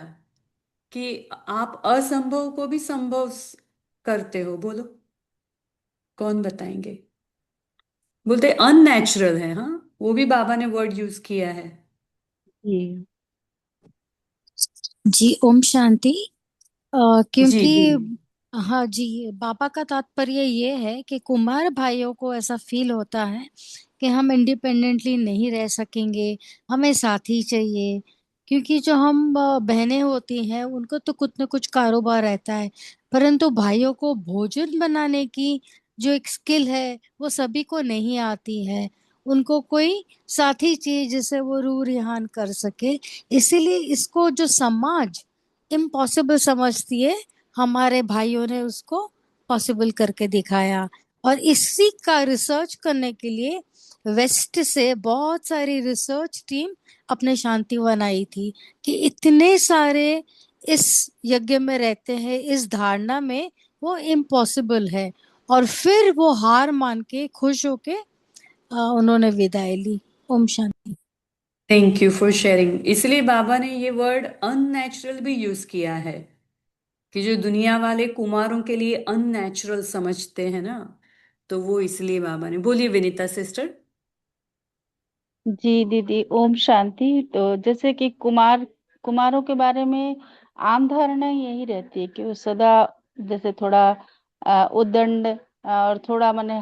Speaker 1: कि आप असंभव को भी संभव करते हो? बोलो, कौन बताएंगे? बोलते अननेचुरल है। हाँ, वो भी बाबा ने वर्ड यूज किया है।
Speaker 3: जी
Speaker 7: जी ओम शांति।
Speaker 1: जी,
Speaker 7: क्योंकि
Speaker 1: बोलिए।
Speaker 7: हाँ जी, बाबा का तात्पर्य ये है कि कुमार भाइयों को ऐसा फील होता है कि हम इंडिपेंडेंटली नहीं रह सकेंगे, हमें साथी चाहिए। क्योंकि जो हम बहनें होती हैं उनको तो कुछ न कुछ कारोबार रहता है, परंतु भाइयों को भोजन बनाने की जो एक स्किल है वो सभी को नहीं आती है। उनको कोई साथी चाहिए जिससे वो रूह रिहान कर सके। इसीलिए इसको जो समाज इम्पॉसिबल समझती है, हमारे भाइयों ने उसको पॉसिबल करके दिखाया। और इसी का रिसर्च करने के लिए वेस्ट से बहुत सारी रिसर्च टीम अपने शांति वन आई थी कि इतने सारे इस यज्ञ में रहते हैं, इस धारणा में वो इम्पॉसिबल है। और फिर वो हार मान के खुश होके उन्होंने विदाई ली। ओम शांति।
Speaker 1: Thank you for sharing. इसलिए बाबा ने ये वर्ड अननेचुरल भी यूज किया है कि जो दुनिया वाले कुमारों के लिए अननेचुरल समझते हैं ना, तो वो इसलिए बाबा ने। बोलिए विनीता सिस्टर।
Speaker 8: जी दीदी, ओम शांति। तो जैसे कि कुमारों के बारे में आम धारणा यही रहती है कि वो सदा जैसे थोड़ा उद्दंड और थोड़ा माने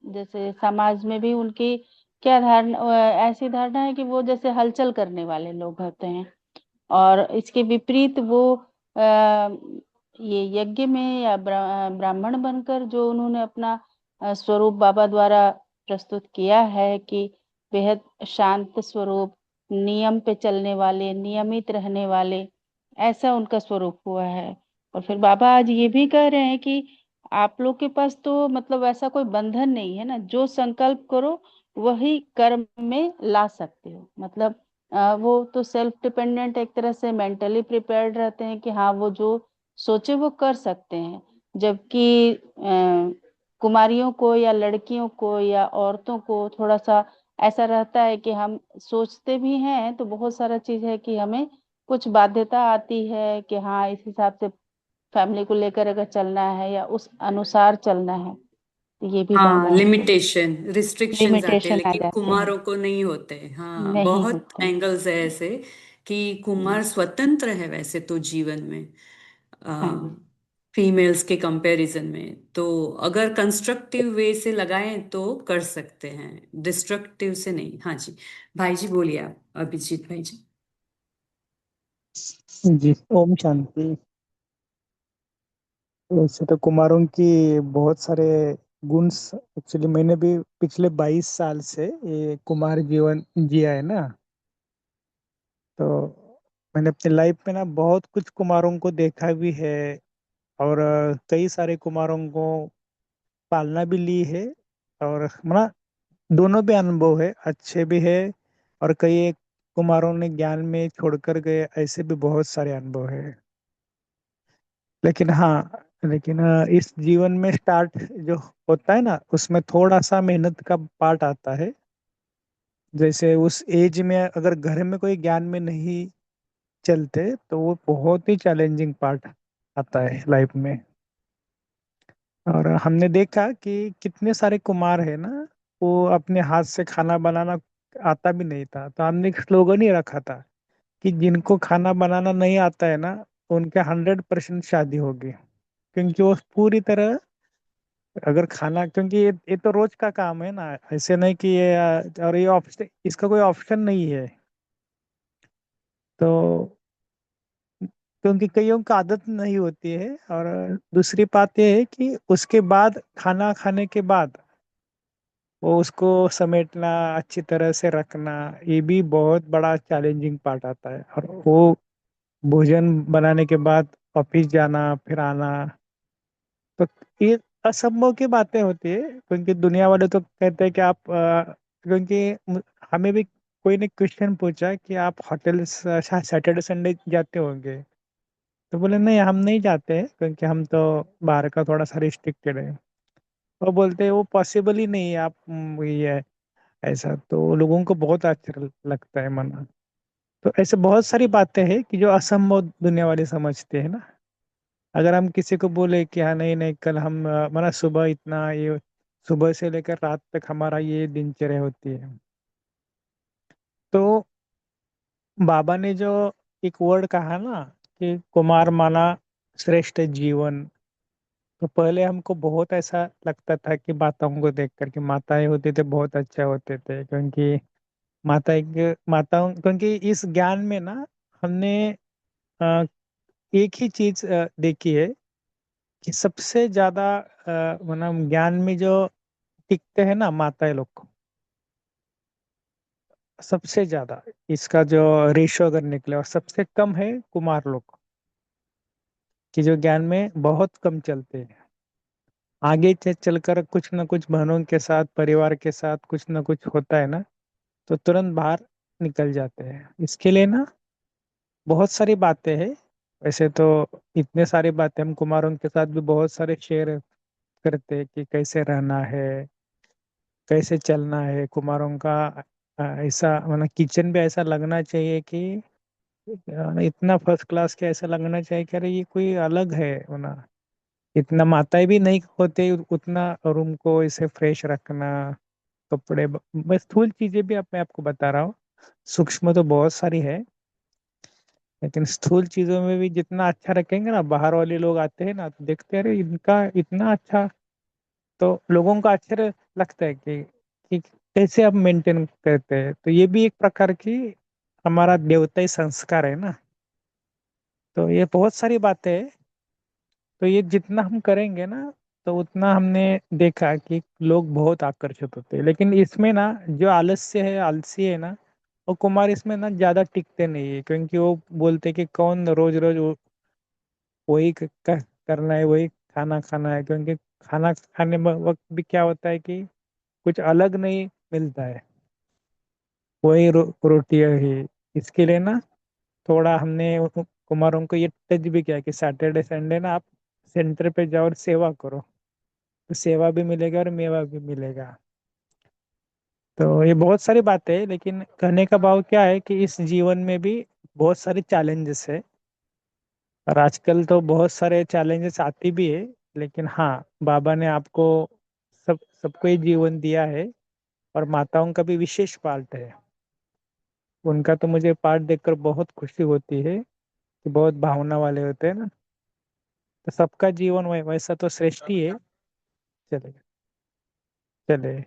Speaker 8: जैसे समाज में भी उनकी क्या धारणा, ऐसी धारणा है कि वो जैसे हलचल करने वाले लोग होते हैं। और इसके विपरीत वो ये यज्ञ में या ब्राह्मण बनकर जो उन्होंने अपना स्वरूप बाबा द्वारा प्रस्तुत किया है कि बेहद शांत स्वरूप, नियम पे चलने वाले, नियमित रहने वाले, ऐसा उनका स्वरूप हुआ है। और फिर बाबा आज ये भी कह रहे हैं कि आप लोग के पास तो मतलब ऐसा कोई बंधन नहीं है ना, जो संकल्प करो वही कर्म में ला सकते हो। मतलब वो तो सेल्फ डिपेंडेंट एक तरह से मेंटली प्रिपेयर्ड रहते हैं कि हाँ वो जो सोचे वो कर सकते हैं। जबकि कुमारियों को या लड़कियों को या औरतों को थोड़ा सा ऐसा रहता है कि हम सोचते भी हैं तो बहुत सारा चीज है कि हमें कुछ बाध्यता आती है कि हाँ इस हिसाब से फैमिली को लेकर अगर चलना है या उस अनुसार चलना है, तो ये भी
Speaker 1: हाँ,
Speaker 8: बाबा
Speaker 1: लिमिटेशन, रिस्ट्रिक्शंस आते हैं,
Speaker 8: लिमिटेशन आ
Speaker 1: लेकिन
Speaker 8: जाते हैं।
Speaker 1: कुमारों को नहीं होते। हाँ,
Speaker 8: नहीं
Speaker 1: बहुत
Speaker 8: होते।
Speaker 1: एंगल्स है ऐसे कि कुमार स्वतंत्र है वैसे तो जीवन में,
Speaker 8: हाँ जी।
Speaker 1: फीमेल्स के कंपैरिजन में। तो अगर कंस्ट्रक्टिव वे से लगाएं तो कर सकते हैं, डिस्ट्रक्टिव से नहीं। हाँ जी, भाई जी बोलिए आप, अभिजीत भाई जी।
Speaker 9: जी ओम शांति। वैसे तो कुमारों की बहुत सारे गुण, एक्चुअली मैंने भी पिछले 22 साल से ये कुमार जीवन जिया है ना। तो मैंने अपनी लाइफ में ना बहुत कुछ कुमारों को देखा भी है, और कई सारे कुमारों को पालना भी ली है। और मतलब दोनों भी अनुभव है, अच्छे भी है, और कई एक कुमारों ने ज्ञान में छोड़कर गए, ऐसे भी बहुत सारे अनुभव है। लेकिन हाँ, लेकिन इस जीवन में स्टार्ट जो होता है ना, उसमें थोड़ा सा मेहनत का पार्ट आता है। जैसे उस एज में अगर घर में कोई ज्ञान में नहीं चलते तो वो बहुत ही चैलेंजिंग पार्ट आता है लाइफ में। और हमने देखा कि कितने सारे कुमार है ना, वो अपने हाथ से खाना बनाना आता भी नहीं था, तो हमने एक स्लोगन ही रखा था कि जिनको खाना बनाना नहीं आता है ना, उनके 100% शादी होगी। क्योंकि वो पूरी तरह, अगर खाना, क्योंकि ये तो रोज का काम है ना, ऐसे नहीं कि ये और ये ऑप्शन, इसका कोई ऑप्शन नहीं है। तो क्योंकि कईयों को आदत नहीं होती है, और दूसरी बात ये है कि उसके बाद खाना खाने के बाद वो उसको समेटना, अच्छी तरह से रखना, ये भी बहुत बड़ा चैलेंजिंग पार्ट आता है। और वो भोजन बनाने के बाद ऑफिस जाना फिर आना, तो ये असंभव की बातें होती है। क्योंकि दुनिया वाले तो कहते हैं कि आप क्योंकि हमें भी कोई ने क्वेश्चन पूछा कि आप होटल सैटरडे संडे जाते होंगे, तो बोले नहीं हम नहीं जाते हैं, क्योंकि हम तो बाहर का थोड़ा सा रिस्ट्रिक्टेड है। वो बोलते हैं वो पॉसिबल ही नहीं है, आप ये है ऐसा। तो लोगों को बहुत अच्छा लगता है मना। तो ऐसे बहुत सारी बातें हैं कि जो असंभव दुनिया वाले समझते हैं ना। अगर हम किसी को बोले कि हाँ नहीं नहीं कल हम मना सुबह इतना ये, सुबह से लेकर रात तक हमारा ये दिनचर्या होती है। तो बाबा ने जो एक वर्ड कहा ना कि कुमार माना श्रेष्ठ जीवन, तो पहले हमको बहुत ऐसा लगता था कि माताओं को देख कर, के माताएं होते थे बहुत अच्छा होते थे। क्योंकि माताओं क्योंकि इस ज्ञान में ना हमने अ, एक ही चीज देखी है कि सबसे ज्यादा मतलब ज्ञान में जो टिकते हैं ना माताएं लोग को, सबसे ज्यादा इसका जो रेशो अगर निकले, और सबसे कम है कुमार लोग को, कि जो ज्ञान में बहुत कम चलते हैं। आगे चलकर कुछ ना कुछ बहनों के साथ परिवार के साथ कुछ ना कुछ होता है ना, तो तुरंत बाहर निकल जाते हैं। इसके लिए ना बहुत सारी बातें हैं। वैसे तो इतने सारी बातें हम कुमारों के साथ भी बहुत सारे शेयर करते हैं कि कैसे रहना है, कैसे चलना है कुमारों का। ऐसा मतलब किचन भी ऐसा लगना चाहिए कि इतना फर्स्ट क्लास के, ऐसा लगना चाहिए कि अरे ये कोई अलग है ना। इतना माताएं भी नहीं होते उतना रूम को इसे फ्रेश रखना, कपड़े बस स्थूल चीजें भी मैं आपको बता रहा हूँ। सूक्ष्म तो बहुत सारी है, लेकिन स्थूल चीजों में भी जितना अच्छा रखेंगे ना, बाहर वाले लोग आते हैं ना तो देखते हैं अरे इनका इतना अच्छा। तो लोगों को आश्चर्य लगता है कि कैसे आप मेंटेन करते हैं। तो ये भी एक प्रकार की हमारा देवताई संस्कार है ना। तो ये बहुत सारी बातें हैं। तो ये जितना हम करेंगे ना, तो उतना हमने देखा कि लोग बहुत आकर्षित होते हैं। लेकिन इसमें ना जो आलस्य है, आलसी है ना, वो कुमार इसमें ना ज्यादा टिकते नहीं है। क्योंकि वो बोलते हैं कि कौन रोज रोज वही करना है, वही खाना खाना है। क्योंकि खाना खाने में वक्त भी क्या होता है कि कुछ अलग नहीं मिलता है, वही रोटी ही। इसके लिए ना थोड़ा हमने कुमारों को ये टच भी किया कि सैटरडे संडे ना आप सेंटर पे जाओ और सेवा करो, तो सेवा भी मिलेगा और मेवा भी मिलेगा। तो ये बहुत सारी बातें हैं, लेकिन कहने का भाव क्या है कि इस जीवन में भी बहुत सारे चैलेंजेस है। और आजकल तो बहुत सारे चैलेंजेस आती भी है। लेकिन हाँ, बाबा ने आपको सबको ये जीवन दिया है। और माताओं का भी विशेष पार्ट है। उनका तो मुझे पार्ट देखकर बहुत खुशी होती है कि बहुत भावना वाले होते हैं ना। तो सबका जीवन वैसा तो श्रेष्ठ ही है। चले चले।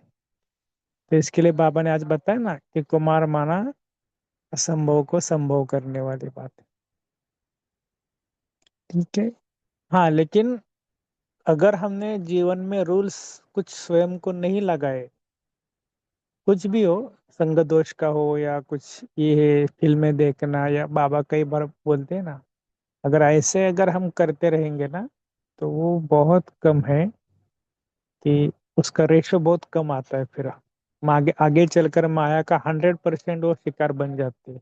Speaker 9: तो इसके लिए बाबा ने आज बताया ना कि कुमार माना असंभव को संभव करने वाली बात है। ठीक है। हाँ, लेकिन अगर हमने जीवन में रूल्स कुछ स्वयं को नहीं लगाए, कुछ भी हो, संग दोष का हो या कुछ ये है फिल्में देखना, या बाबा कई बार बोलते हैं ना, अगर ऐसे अगर हम करते रहेंगे ना, तो वो बहुत कम है कि उसका रेशो बहुत कम आता है। फिर हम आगे आगे चलकर माया का 100% वो शिकार बन जाते हैं।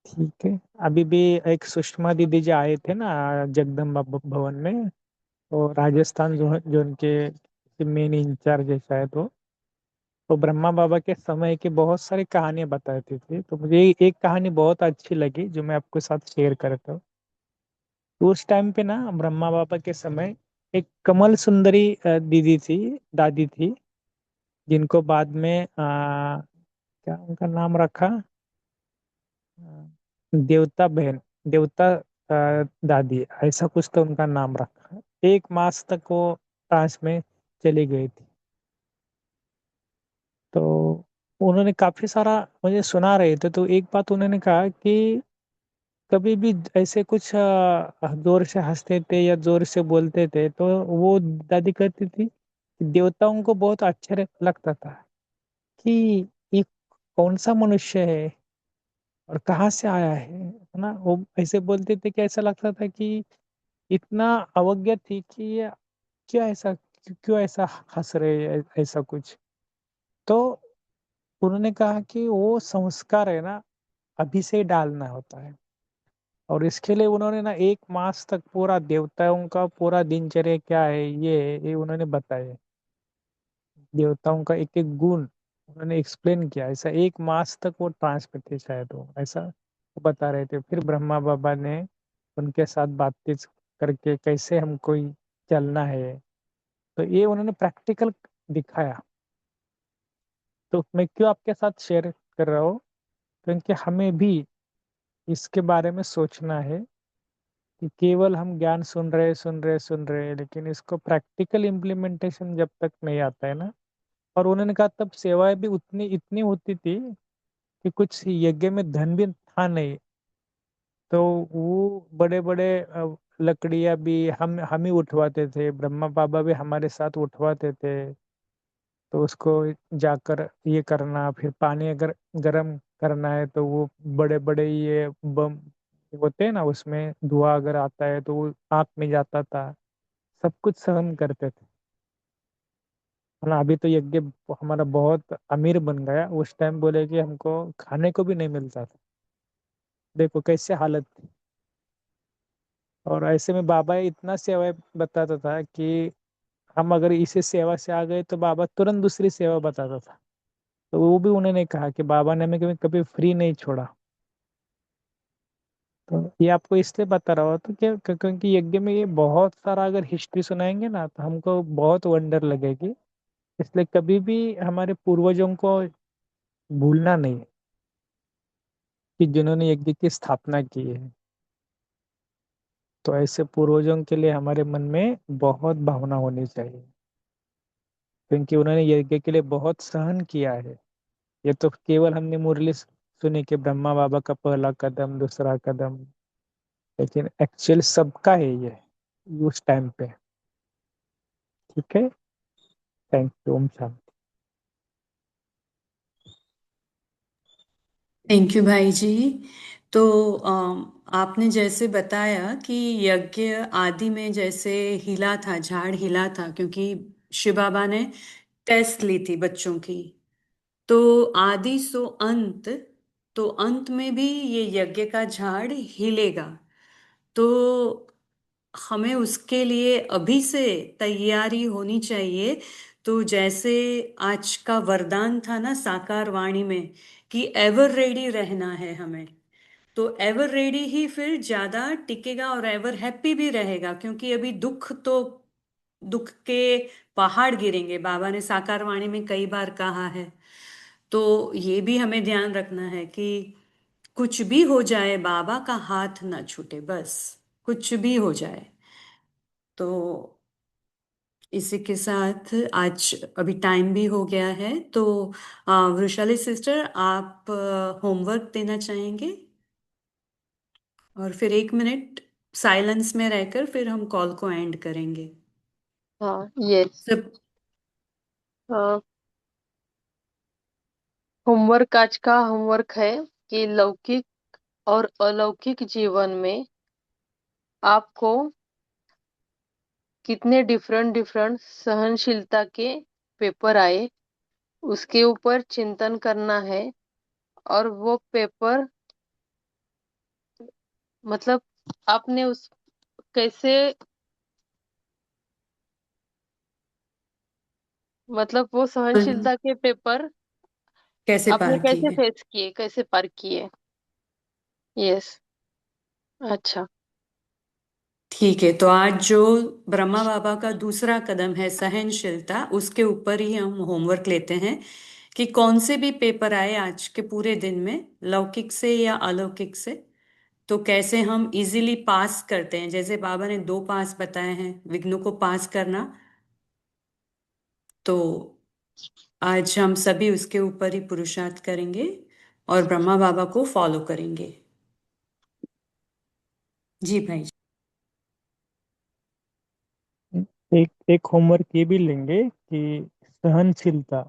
Speaker 9: ठीक है। अभी भी एक सुषमा दीदी जी आए थे ना जगदम्बा भवन में, और राजस्थान जो उनके मेन इंचार्ज है शायद वो, तो ब्रह्मा बाबा के समय की बहुत सारी कहानियां बताती थी। तो मुझे एक कहानी बहुत अच्छी लगी जो मैं आपके साथ शेयर करता हूँ। तो उस टाइम पे ना ब्रह्मा बाबा के समय एक कमल सुंदरी दीदी थी, दादी थी, जिनको बाद में क्या उनका नाम रखा, देवता बहन, देवता दादी, ऐसा कुछ तो उनका नाम रखा। 1 मास तक वो फ्रांस में चली गई थी। तो उन्होंने काफी सारा मुझे सुना रहे थे। तो एक बात उन्होंने कहा कि कभी भी ऐसे कुछ जोर से हंसते थे या जोर से बोलते थे, तो वो दादी कहती थी देवताओं को बहुत आश्चर्य लगता था कि ये कौन सा मनुष्य है और कहाँ से आया है ना। वो ऐसे बोलते थे कि ऐसा लगता था कि इतना अवज्ञा थी कि ये क्यों ऐसा क्यों ऐसा हंस रहे हैं, ऐसा कुछ। तो उन्होंने कहा कि वो संस्कार है ना, अभी से ही डालना होता है। और इसके लिए उन्होंने ना 1 मास तक पूरा देवताओं का पूरा दिनचर्या क्या है ये उन्होंने बताया। देवताओं का एक एक गुण उन्होंने एक्सप्लेन किया। ऐसा 1 मास तक वो ट्रांसफर थे शायद, वो ऐसा वो बता रहे थे। फिर ब्रह्मा बाबा ने उनके साथ बातचीत करके कैसे हमको चलना है, तो ये उन्होंने प्रैक्टिकल दिखाया। तो मैं क्यों आपके साथ शेयर कर रहा हूँ, क्योंकि हमें भी इसके बारे में सोचना है कि केवल हम ज्ञान सुन रहे हैं, लेकिन इसको प्रैक्टिकल इम्प्लीमेंटेशन जब तक नहीं आता है ना। और उन्होंने कहा तब सेवाएं भी उतनी इतनी होती थी कि कुछ यज्ञ में धन भी था नहीं, तो वो बड़े बड़े लकड़ियां भी हम ही उठवाते थे, ब्रह्मा बाबा भी हमारे साथ उठवाते थे। तो उसको जाकर ये करना, फिर पानी अगर गर्म करना है तो वो बड़े बड़े ये बम होते हैं ना, उसमें धुआं अगर आता है तो वो आँख में जाता था। सब कुछ सहन करते थे, है ना। अभी तो यज्ञ हमारा बहुत अमीर बन गया, उस टाइम बोले कि हमको खाने को भी नहीं मिलता था। देखो कैसे हालत थी। और ऐसे में बाबा इतना सेवा बताता था कि हम अगर इसी सेवा से आ गए तो बाबा तुरंत दूसरी सेवा बताता था। तो वो भी उन्होंने कहा कि बाबा ने हमें कभी कभी फ्री नहीं छोड़ा। तो ये आपको इसलिए बता रहा हूँ तो क्या, क्योंकि यज्ञ में ये बहुत सारा अगर हिस्ट्री सुनाएंगे ना तो हमको बहुत वंडर लगेगी। इसलिए कभी भी हमारे पूर्वजों को भूलना नहीं, कि जिन्होंने यज्ञ की स्थापना की है। तो ऐसे पूर्वजों के लिए हमारे मन में बहुत भावना होनी चाहिए, क्योंकि उन्होंने यज्ञ के लिए बहुत सहन किया है। ये तो केवल हमने मुरली सुनी कि ब्रह्मा बाबा का पहला कदम, दूसरा कदम, लेकिन एक्चुअल सबका है ये उस टाइम पे। ठीक है, थैंक यू। ओम शांति।
Speaker 1: थैंक यू भाई जी। तो आपने जैसे बताया कि यज्ञ आदि में जैसे हिला था, झाड़ हिला था, क्योंकि शिव बाबा ने टेस्ट ली थी बच्चों की। तो आदि सो अंत, तो अंत में भी ये यज्ञ का झाड़ हिलेगा। तो हमें उसके लिए अभी से तैयारी होनी चाहिए। तो जैसे आज का वरदान था ना साकार वाणी में, कि एवर रेडी रहना है हमें। तो एवर रेडी ही फिर ज्यादा टिकेगा और एवर हैप्पी भी रहेगा, क्योंकि अभी दुख के पहाड़ गिरेंगे, बाबा ने साकार वाणी में कई बार कहा है। तो ये भी हमें ध्यान रखना है कि कुछ भी हो जाए बाबा का हाथ ना छूटे, बस कुछ भी हो जाए। तो इसी के साथ आज अभी टाइम भी हो गया है, तो वृषाली सिस्टर आप होमवर्क देना चाहेंगे? और फिर 1 मिनट साइलेंस में रहकर फिर हम कॉल को एंड करेंगे।
Speaker 2: हाँ, यस।
Speaker 1: सब
Speaker 2: होमवर्क, आज का होमवर्क है कि लौकिक और अलौकिक जीवन में आपको कितने डिफरेंट डिफरेंट सहनशीलता के पेपर आए, उसके ऊपर चिंतन करना है। और वो पेपर मतलब आपने उस कैसे, मतलब वो सहनशीलता के पेपर
Speaker 1: कैसे
Speaker 2: आपने
Speaker 1: पार की
Speaker 2: कैसे
Speaker 1: है?
Speaker 2: फेस किए, कैसे पार किए। यस। अच्छा।
Speaker 1: ठीक है, तो आज जो ब्रह्मा बाबा का दूसरा कदम है सहनशीलता, उसके ऊपर ही हम होमवर्क लेते हैं कि कौन से भी पेपर आए आज के पूरे दिन में, लौकिक से या अलौकिक से, तो कैसे हम इजीली पास करते हैं। जैसे बाबा ने 2 पास बताए हैं विघ्नों को पास करना, तो आज हम सभी उसके ऊपर ही पुरुषार्थ करेंगे और ब्रह्मा बाबा को फॉलो करेंगे। जी भाई।
Speaker 9: एक होमवर्क ये भी लेंगे कि सहनशीलता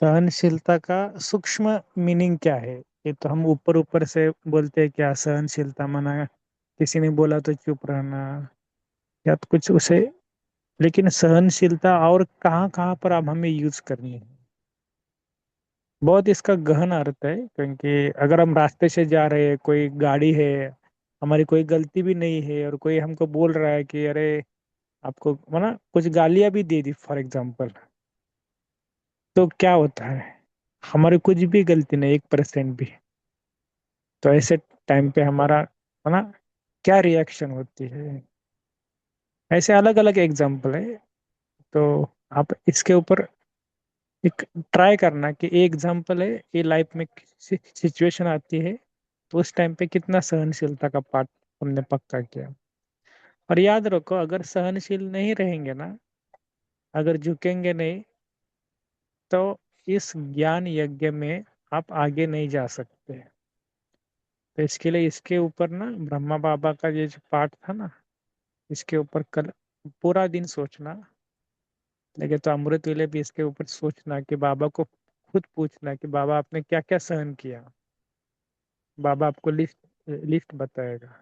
Speaker 9: सहनशीलता का सूक्ष्म मीनिंग क्या है। ये तो हम ऊपर ऊपर से बोलते हैं क्या सहनशीलता माना किसी ने बोला तो चुप रहना या तो कुछ उसे, लेकिन सहनशीलता और कहाँ कहाँ पर अब हमें यूज करनी है, बहुत इसका गहन अर्थ है। क्योंकि अगर हम रास्ते से जा रहे हैं, कोई गाड़ी है, हमारी कोई गलती भी नहीं है और कोई हमको बोल रहा है कि अरे आपको माना कुछ गालियां भी दे दी फॉर एग्जाम्पल, तो क्या होता है, हमारी कुछ भी गलती नहीं 1% भी, तो ऐसे टाइम पे हमारा माना क्या रिएक्शन होती है। ऐसे अलग अलग एग्जाम्पल है। तो आप इसके ऊपर एक ट्राई करना कि एक एग्जाम्पल है, ये लाइफ में सिचुएशन आती है तो उस टाइम पे कितना सहनशीलता का पाठ हमने पक्का किया। और याद रखो, अगर सहनशील नहीं रहेंगे ना, अगर झुकेंगे नहीं, तो इस ज्ञान यज्ञ में आप आगे नहीं जा सकते। तो इसके लिए इसके ऊपर ना ब्रह्मा बाबा का ये जो पाठ था ना, इसके ऊपर कल पूरा दिन सोचना। लेकिन तो अमृत वेले भी इसके ऊपर सोचना कि बाबा को खुद पूछना कि बाबा आपने क्या क्या सहन किया, बाबा आपको लिस्ट लिस्ट बताएगा।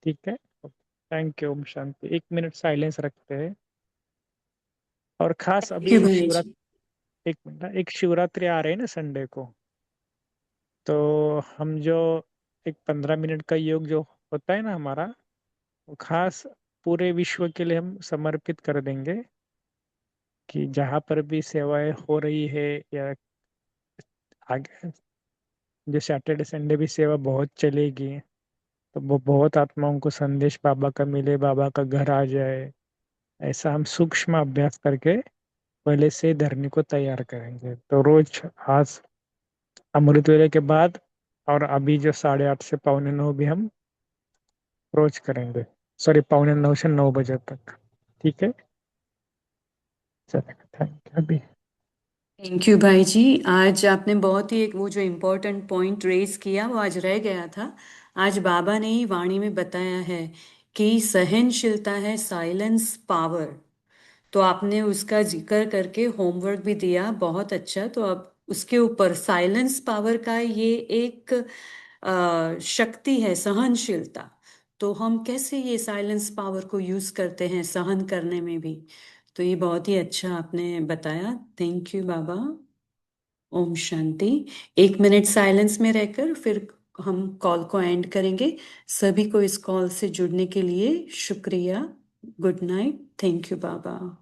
Speaker 9: ठीक है, थैंक यू। ओम शांति। 1 मिनट साइलेंस रखते हैं। और खास
Speaker 1: थैंक यू
Speaker 9: अभी
Speaker 1: भाई जी।
Speaker 9: शिवरात्रि, 1 मिनट, एक शिवरात्रि आ रही है ना संडे को, तो हम जो एक 15 मिनट का योग जो होता है ना हमारा, वो खास पूरे विश्व के लिए हम समर्पित कर देंगे कि जहाँ पर भी सेवाएं हो रही है या आगे जो सैटरडे संडे भी सेवा बहुत चलेगी, तो वो बहुत आत्माओं को संदेश बाबा का मिले, बाबा का घर आ जाए, ऐसा हम सूक्ष्म अभ्यास करके पहले से धरनी को तैयार करेंगे। तो रोज आज अमृत वेले के बाद और अभी जो 8:30 से 8:45 भी हम रोज करेंगे, सॉरी 8:45 से 9 बजे तक। ठीक है, चलेगा। Thank you. अभी
Speaker 1: थैंक यू भाई जी। आज आपने बहुत ही एक वो जो इम्पोर्टेंट पॉइंट रेज किया वो आज रह गया था। आज बाबा ने ही वाणी में बताया है कि सहनशीलता है साइलेंस पावर। तो आपने उसका जिक्र करके होमवर्क भी दिया, बहुत अच्छा। तो अब उसके ऊपर साइलेंस पावर का ये एक शक्ति है सहनशीलता। तो हम कैसे ये साइलेंस पावर को यूज करते हैं सहन करने में भी, तो ये बहुत ही अच्छा आपने बताया। थैंक यू बाबा। ओम शांति। 1 मिनट साइलेंस में रहकर फिर हम कॉल को एंड करेंगे। सभी को इस कॉल से जुड़ने के लिए शुक्रिया। Good night. Thank you Baba.